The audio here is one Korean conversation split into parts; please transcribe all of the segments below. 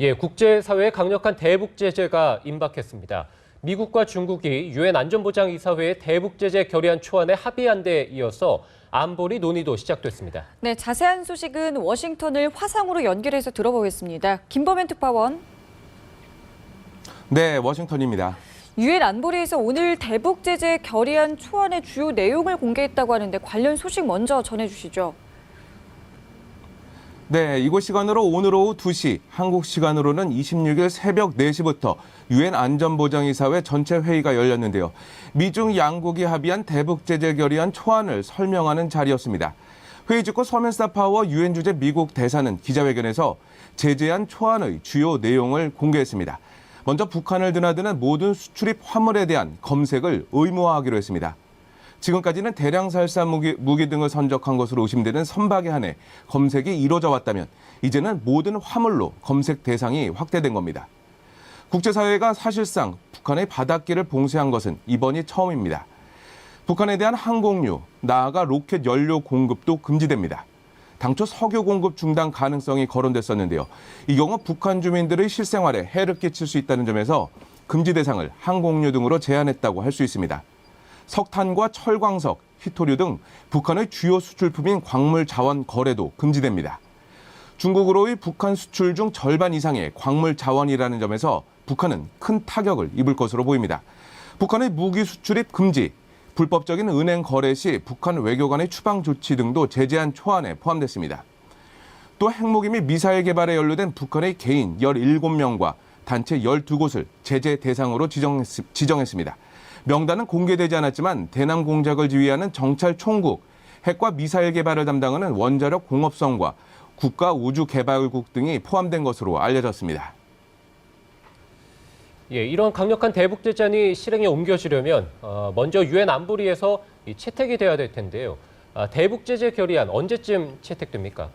예, 국제사회에 강력한 대북 제재가 임박했습니다. 미국과 중국이 유엔 안전보장이사회의 대북 제재 결의안 초안에 합의한 데 이어서 안보리 논의도 시작됐습니다. 네, 자세한 소식은 워싱턴을 화상으로 연결해서 들어보겠습니다. 김범현 특파원. 네, 워싱턴입니다. 유엔 안보리에서 오늘 대북 제재 결의안 초안의 주요 내용을 공개했다고 하는데 관련 소식 먼저 전해주시죠. 네, 이곳 시간으로 오늘 오후 2시, 한국 시간으로는 26일 새벽 4시부터 유엔 안전보장이사회 전체 회의가 열렸는데요. 미중 양국이 합의한 대북 제재 결의안 초안을 설명하는 자리였습니다. 회의 직후 서맨사 파워 유엔 주재 미국 대사는 기자회견에서 제재안 초안의 주요 내용을 공개했습니다. 먼저 북한을 드나드는 모든 수출입 화물에 대한 검색을 의무화하기로 했습니다. 지금까지는 대량 살사 무기 등을 선적한 것으로 의심되는 선박에 한해 검색이 이루어져 왔다면 이제는 모든 화물로 검색 대상이 확대된 겁니다. 국제사회가 사실상 북한의 바닷길을 봉쇄한 것은 이번이 처음입니다. 북한에 대한 항공유, 나아가 로켓 연료 공급도 금지됩니다. 당초 석유 공급 중단 가능성이 거론됐었는데요. 이 경우 북한 주민들의 실생활에 해를 끼칠 수 있다는 점에서 금지 대상을 항공유 등으로 제한했다고 할 수 있습니다. 석탄과 철광석, 희토류 등 북한의 주요 수출품인 광물 자원 거래도 금지됩니다. 중국으로의 북한 수출 중 절반 이상의 광물 자원이라는 점에서 북한은 큰 타격을 입을 것으로 보입니다. 북한의 무기 수출입 금지, 불법적인 은행 거래 시 북한 외교관의 추방 조치 등도 제재안 초안에 포함됐습니다. 또 핵무기 및 미사일 개발에 연루된 북한의 개인 17명과 단체 12곳을 제재 대상으로 지정했습니다. 명단은 공개되지 않았지만 대남 공작을 지휘하는 정찰 총국, 핵과 미사일 개발을 담당하는 원자력 공업성과 국가우주개발국 등이 포함된 것으로 알려졌습니다. 예, 이런 강력한 대북 제재안이 실행에 옮겨지려면 먼저 유엔 안보리에서 채택이 돼야 될 텐데요. 대북 제재 결의안 언제쯤 채택됩니까?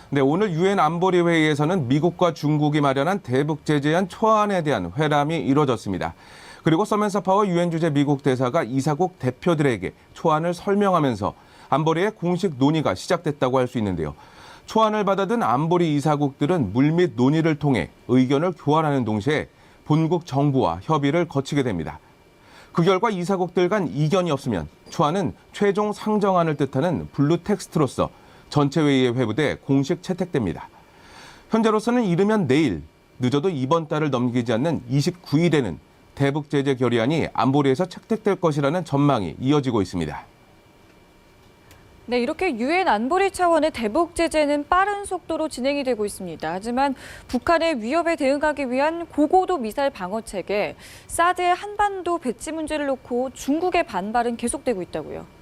네, 오늘 유엔 안보리 회의에서는 미국과 중국이 마련한 대북 제재안 초안에 대한 회람이 이뤄졌습니다. 그리고 서맨사 파워 유엔 주재 미국 대사가 이사국 대표들에게 초안을 설명하면서 안보리의 공식 논의가 시작됐다고 할 수 있는데요. 초안을 받아든 안보리 이사국들은 물밑 논의를 통해 의견을 교환하는 동시에 본국 정부와 협의를 거치게 됩니다. 그 결과 이사국들 간 이견이 없으면 초안은 최종 상정안을 뜻하는 블루 텍스트로서 전체 회의에 회부돼 공식 채택됩니다. 현재로서는 이르면 내일, 늦어도 이번 달을 넘기지 않는 29일에는 대북 제재 결의안이 안보리에서 채택될 것이라는 전망이 이어지고 있습니다. 네, 이렇게 유엔 안보리 차원의 대북 제재는 빠른 속도로 진행이 되고 있습니다. 하지만 북한의 위협에 대응하기 위한 고고도 미사일 방어 체계, 사드의 한반도 배치 문제를 놓고 중국의 반발은 계속되고 있다고요.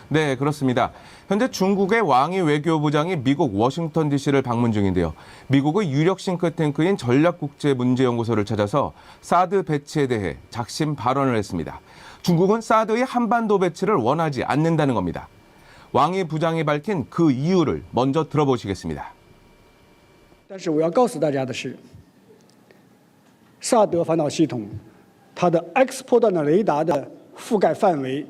네, 그렇습니다. 현재 중국의 왕이 외교부장이 미국 워싱턴 DC를 방문 중인데요. 미국의 유력 싱크탱크인 전략국제문제연구소를 찾아서 사드 배치에 대해 작심 발언을 했습니다. 중국은 사드의 한반도 배치를 원하지 않는다는 겁니다. 왕이 부장이 밝힌 그 이유를 먼저 들어보시겠습니다. 但是我要告诉大家的是，萨德反导系统它的 X 波段的雷达的覆盖范围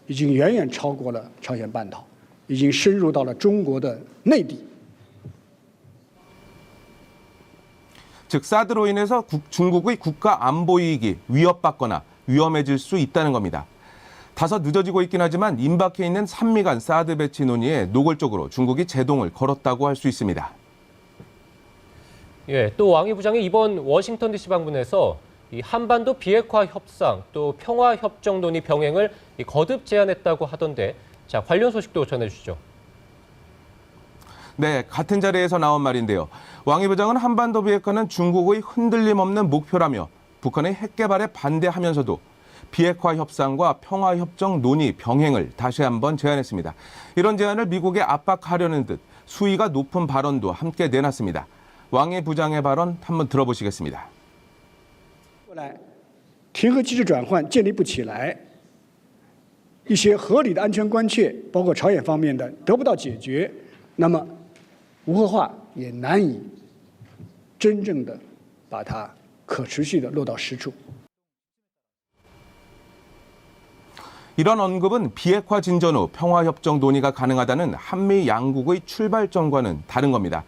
已经远远超过了朝鲜半岛，已经深入到了中国的内地。 즉 사드로 인해서 중국의 국가 안보 이익이 위협받거나 위험해질 수 있다는 겁니다. 다소 늦어지고 있긴 하지만 임박해 있는 산미 간 사드 배치 논의에 노골적으로 중국이 제동을 걸었다고 할 수 있습니다. 예, 또 왕이 부장이 이번 워싱턴 DC 방문에서 이 한반도 비핵화 협상 또 평화 협정 논의 병행을 거듭 제안했다고 하던데, 자, 관련 소식도 전해주시죠. 네, 같은 자리에서 나온 말인데요. 왕이 부장은 한반도 비핵화는 중국의 흔들림 없는 목표라며 북한의 핵 개발에 반대하면서도 비핵화 협상과 평화 협정 논의 병행을 다시 한번 제안했습니다. 이런 제안을 미국에 압박하려는 듯 수위가 높은 발언도 함께 내놨습니다. 왕이 부장의 발언 한번 들어보시겠습니다. 后来，停核机制转换建立不起来，一些合理的安全关切，包括朝鲜方面的得不到解决，那么无核化也难以真正的把它可持续的落到实处。 이런 언급은 비핵화 진전 후 평화협정 논의가 가능하다는 한미 양국의 출발점과는 다른 겁니다.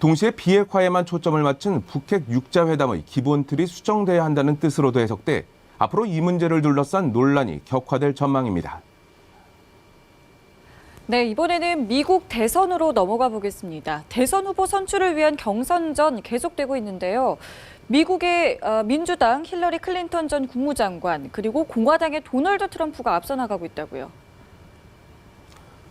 동시에 비핵화에만 초점을 맞춘 북핵 6자 회담의 기본 틀이 수정돼야 한다는 뜻으로도 해석돼 앞으로 이 문제를 둘러싼 논란이 격화될 전망입니다. 네, 이번에는 미국 대선으로 넘어가 보겠습니다. 대선 후보 선출을 위한 경선전 계속되고 있는데요. 미국의 민주당 힐러리 클린턴 전 국무장관 그리고 공화당의 도널드 트럼프가 앞서 나가고 있다고요.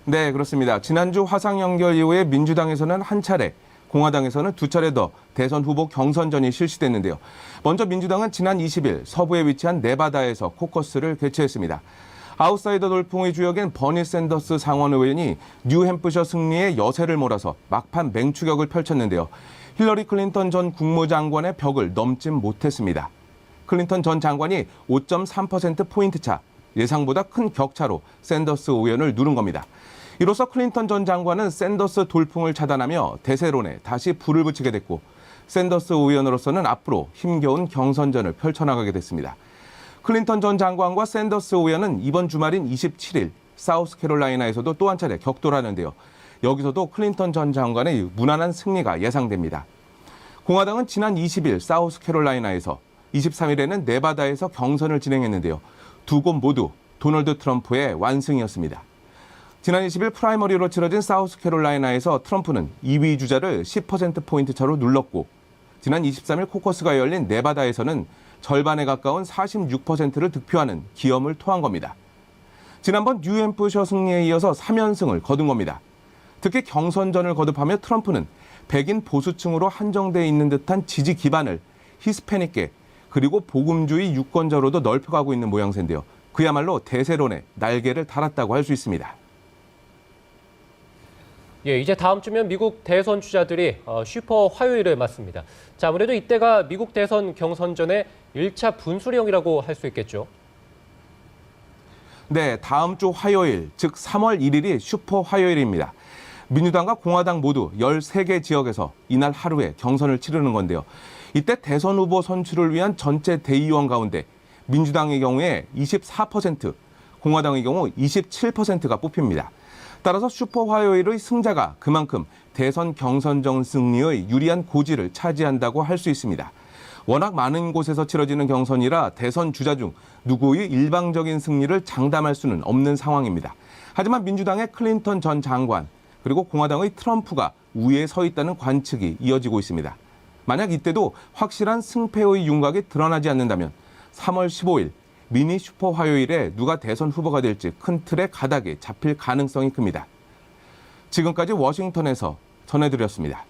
네, 그렇습니다. 지난주 화상 연결 이후에 민주당에서는 한 차례, 공화당에서는 두 차례 더 대선 후보 경선전이 실시됐는데요. 먼저 민주당은 지난 20일 서부에 위치한 네바다에서 코커스를 개최했습니다. 아웃사이더 돌풍의 주역인 버니 샌더스 상원 의원이 뉴햄프셔 승리에 여세를 몰아서 막판 맹추격을 펼쳤는데요. 힐러리 클린턴 전 국무장관의 벽을 넘진 못했습니다. 클린턴 전 장관이 5.3%포인트 차, 예상보다 큰 격차로 샌더스 의원을 누른 겁니다. 이로써 클린턴 전 장관은 샌더스 돌풍을 차단하며 대세론에 다시 불을 붙이게 됐고 샌더스 의원으로서는 앞으로 힘겨운 경선전을 펼쳐나가게 됐습니다. 클린턴 전 장관과 샌더스 의원은 이번 주말인 27일 사우스캐롤라이나에서도 또 한 차례 격돌하는데요. 여기서도 클린턴 전 장관의 무난한 승리가 예상됩니다. 공화당은 지난 20일 사우스캐롤라이나에서 23일에는 네바다에서 경선을 진행했는데요. 두 곳 모두 도널드 트럼프의 완승이었습니다. 지난 20일 프라이머리로 치러진 사우스캐롤라이나에서 트럼프는 2위 주자를 10%포인트 차로 눌렀고 지난 23일 코커스가 열린 네바다에서는 절반에 가까운 46%를 득표하는 기염을 토한 겁니다. 지난번 뉴햄프셔 승리에 이어서 3연승을 거둔 겁니다. 특히 경선전을 거듭하며 트럼프는 백인 보수층으로 한정돼 있는 듯한 지지 기반을 히스패닉계 그리고 복음주의 유권자로도 넓혀가고 있는 모양새인데요. 그야말로 대세론에 날개를 달았다고 할 수 있습니다. 예, 이제 다음 주면 미국 대선 주자들이 슈퍼 화요일을 맞습니다. 자, 아무래도 이때가 미국 대선 경선전의 1차 분수령이라고 할 수 있겠죠. 네, 다음 주 화요일, 즉 3월 1일이 슈퍼 화요일입니다. 민주당과 공화당 모두 13개 지역에서 이날 하루에 경선을 치르는 건데요. 이때 대선 후보 선출을 위한 전체 대의원 가운데 민주당의 경우에 24%, 공화당의 경우 27%가 뽑힙니다. 따라서 슈퍼 화요일의 승자가 그만큼 대선 경선전 승리의 유리한 고지를 차지한다고 할 수 있습니다. 워낙 많은 곳에서 치러지는 경선이라 대선 주자 중 누구의 일방적인 승리를 장담할 수는 없는 상황입니다. 하지만 민주당의 클린턴 전 장관 그리고 공화당의 트럼프가 우위에 서 있다는 관측이 이어지고 있습니다. 만약 이때도 확실한 승패의 윤곽이 드러나지 않는다면 3월 15일 미니 슈퍼 화요일에 누가 대선 후보가 될지 큰 틀의 가닥이 잡힐 가능성이 큽니다. 지금까지 워싱턴에서 전해드렸습니다.